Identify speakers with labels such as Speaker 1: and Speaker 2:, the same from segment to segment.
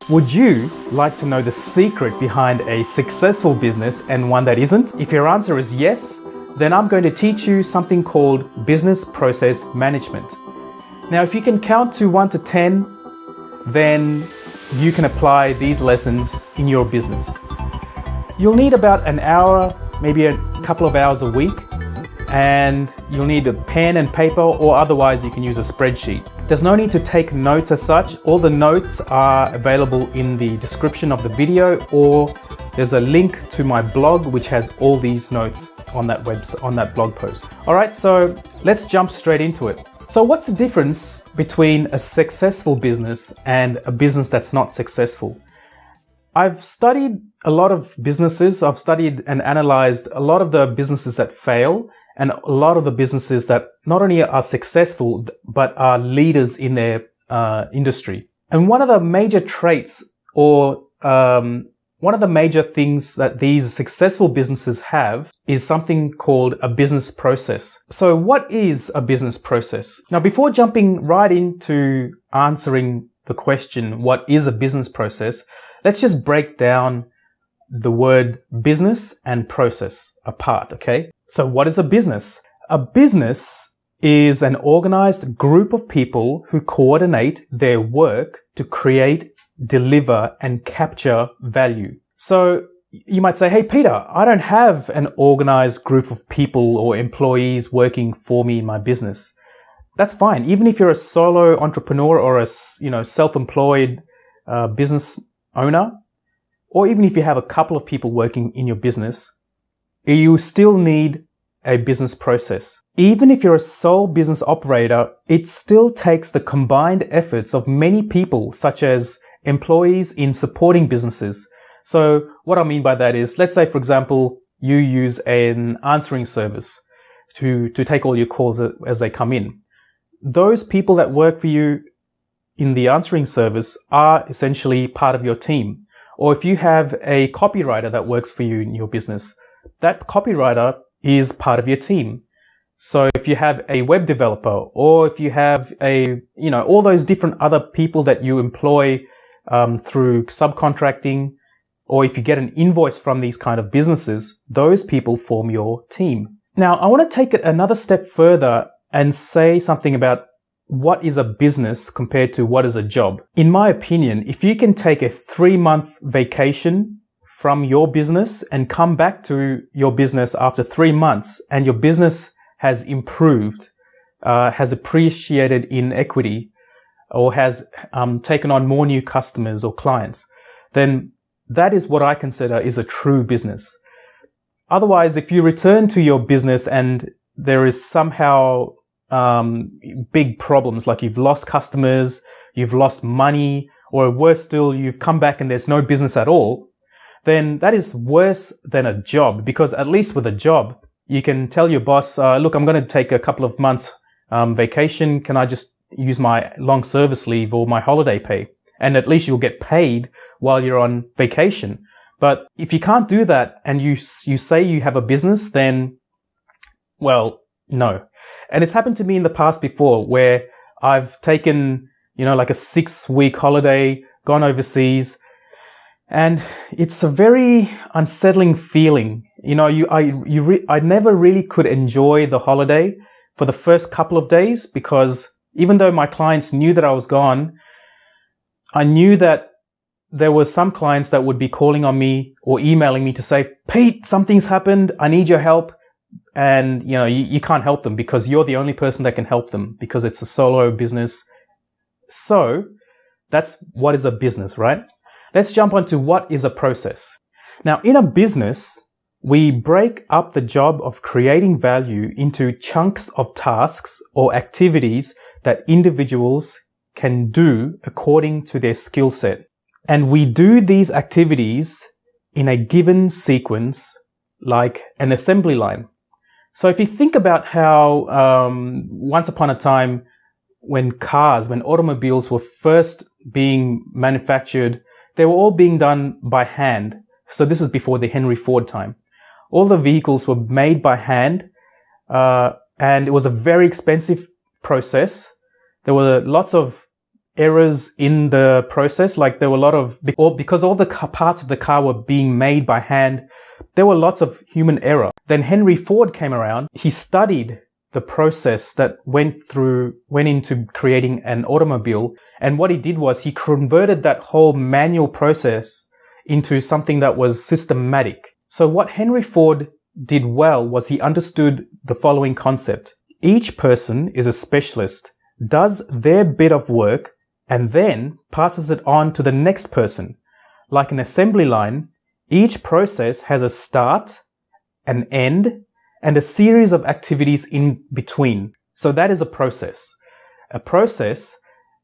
Speaker 1: Would you like to know the secret behind a successful business and one that isn't? If your answer is yes, then I'm going to teach you something called business process management. Now, if you can count to 1 to 10, then you can apply these lessons in your business. You'll need about an hour, maybe a couple of hours a week, and you'll need a pen and paper, or otherwise you can use a spreadsheet. There's no need to take notes as such. All the notes are available in the description of the video, or there's a link to my blog which has all these notes on that blog post. All right, so let's jump straight into it. So what's the difference between a successful business and a business that's not successful? I've studied a lot of businesses. I've studied and analyzed a lot of the businesses that fail and a lot of the businesses that not only are successful, but are leaders in their industry. And one of the major traits, or one of the major things that these successful businesses have, is something called a business process. So what is a business process? Now, before jumping right into answering the question, what is a business process, let's just break down the word business and process apart, okay? So what is a business? A business is an organized group of people who coordinate their work to create, deliver, and capture value. So you might say, hey, Peter, I don't have an organized group of people or employees working for me in my business. That's fine. Even if you're a solo entrepreneur or a self-employed business owner, or even if you have a couple of people working in your business, you still need a business process. Even if you're a sole business operator, it still takes the combined efforts of many people, such as employees in supporting businesses. So what I mean by that is, let's say, for example, you use an answering service to take all your calls as they come in. Those people that work for you in the answering service are essentially part of your team. Or if you have a copywriter that works for you in your business, that copywriter is part of your team. So if you have a web developer, or if you have all those different other people that you employ through subcontracting, or if you get an invoice from these kind of businesses, those people form your team. Now, I want to take it another step further and say something about what is a business compared to what is a job. In my opinion, if you can take a 3-month vacation from your business and come back to your business after 3 months, and your business has improved, has appreciated in equity, or has taken on more new customers or clients, then that is what I consider is a true business. Otherwise, if you return to your business and there is somehow big problems, like you've lost customers, you've lost money, or worse still, you've come back and there's no business at all, then that is worse than a job. Because at least with a job, you can tell your boss, look, I'm going to take a couple of months vacation. Can I just use my long service leave or my holiday pay? And at least you'll get paid while you're on vacation. But if you can't do that and you say you have a business, then, well, no. And it's happened to me in the past before, where I've taken, like a 6-week holiday, gone overseas, and it's a very unsettling feeling. I never really could enjoy the holiday for the first couple of days, because even though my clients knew that I was gone, I knew that there were some clients that would be calling on me or emailing me to say, Pete, something's happened. I need your help. And, you can't help them because you're the only person that can help them, because it's a solo business. So that's what is a business, right? Let's jump on to what is a process. Now, in a business, we break up the job of creating value into chunks of tasks or activities that individuals can do according to their skill set. And we do these activities in a given sequence, like an assembly line. So if you think about how once upon a time, when automobiles were first being manufactured, they were all being done by hand. So this is before the Henry Ford time. All the vehicles were made by hand, and it was a very expensive process. There were lots of errors in the process. Like there were a lot of, because all the parts of the car were being made by hand, there were lots of human error. Then Henry Ford came around. He studied the process that went into creating an automobile. And what he did was he converted that whole manual process into something that was systematic. So what Henry Ford did well was he understood the following concept. Each person is a specialist, does their bit of work, and then passes it on to the next person. Like an assembly line, each process has a start, an end, and a series of activities in between. So that is a process. A process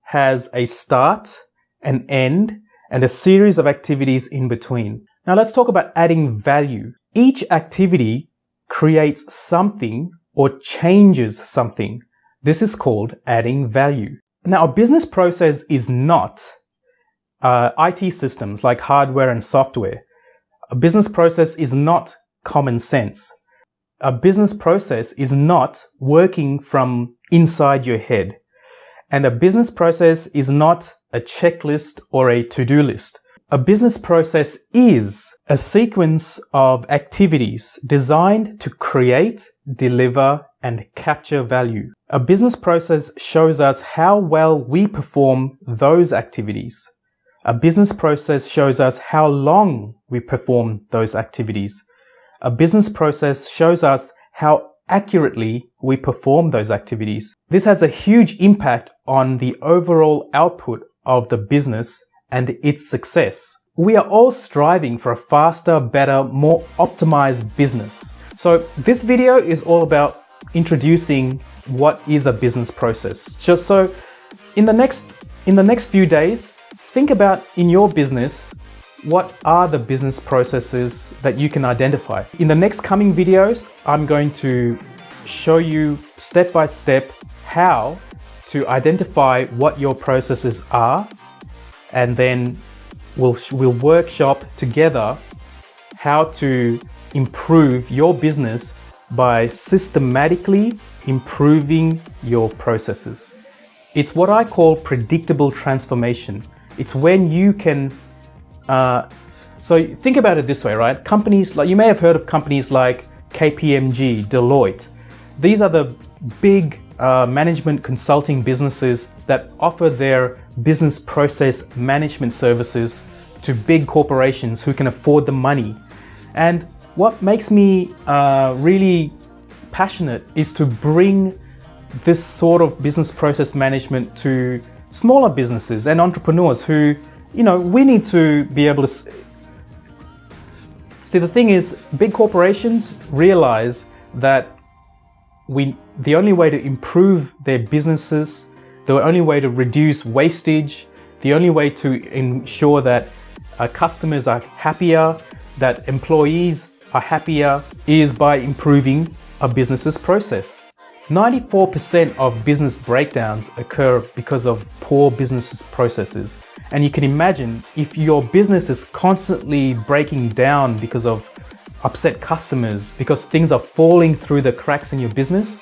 Speaker 1: has a start, an end, and a series of activities in between. Now let's talk about adding value. Each activity creates something or changes something. This is called adding value. Now, a business process is not IT systems like hardware and software. A business process is not common sense. A business process is not working from inside your head. And a business process is not a checklist or a to-do list. A business process is a sequence of activities designed to create, deliver, and capture value. A business process shows us how well we perform those activities. A business process shows us how long we perform those activities. A business process shows us how accurately we perform those activities. This has a huge impact on the overall output of the business and its success. We are all striving for a faster, better, more optimized business. So this video is all about introducing what is a business process. Just so in the next few days, think about in your business, what are the business processes that you can identify? In the next coming videos, I'm going to show you step by step how to identify what your processes are, and then we'll workshop together how to improve your business by systematically improving your processes. It's what I call predictable transformation. It's when you can so think about it this way, right? Companies like, you may have heard of companies like KPMG, Deloitte. These are the big management consulting businesses that offer their business process management services to big corporations who can afford the money. And what makes me really passionate is to bring this sort of business process management to smaller businesses and entrepreneurs who, we need to be able to see. The thing is, big corporations realize that the only way to improve their businesses, the only way to reduce wastage, the only way to ensure that customers are happier, that employees are happier, is by improving a business's process. 94% of business breakdowns occur because of poor business processes. And you can imagine, if your business is constantly breaking down because of upset customers, because things are falling through the cracks in your business,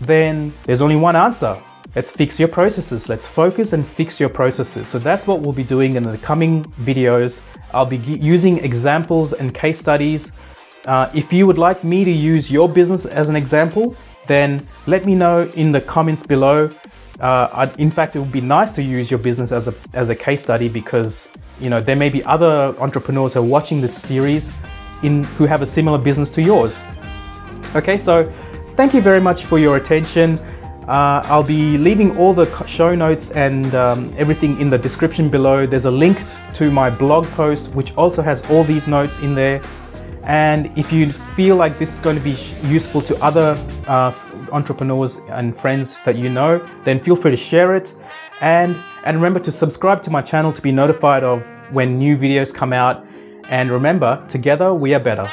Speaker 1: then there's only one answer. Let's fix your processes. Let's focus and fix your processes. So that's what we'll be doing in the coming videos. I'll be using examples and case studies. If you would like me to use your business as an example, then let me know in the comments below. In fact, it would be nice to use your business as a case study, because there may be other entrepreneurs who are watching this series who have a similar business to yours. Okay, so thank you very much for your attention. I'll be leaving all the show notes and everything in the description below. There's a link to my blog post, which also has all these notes in there. And if you feel like this is going to be useful to other entrepreneurs and friends that you know, then feel free to share it. And remember to subscribe to my channel to be notified of when new videos come out. And remember, together we are better.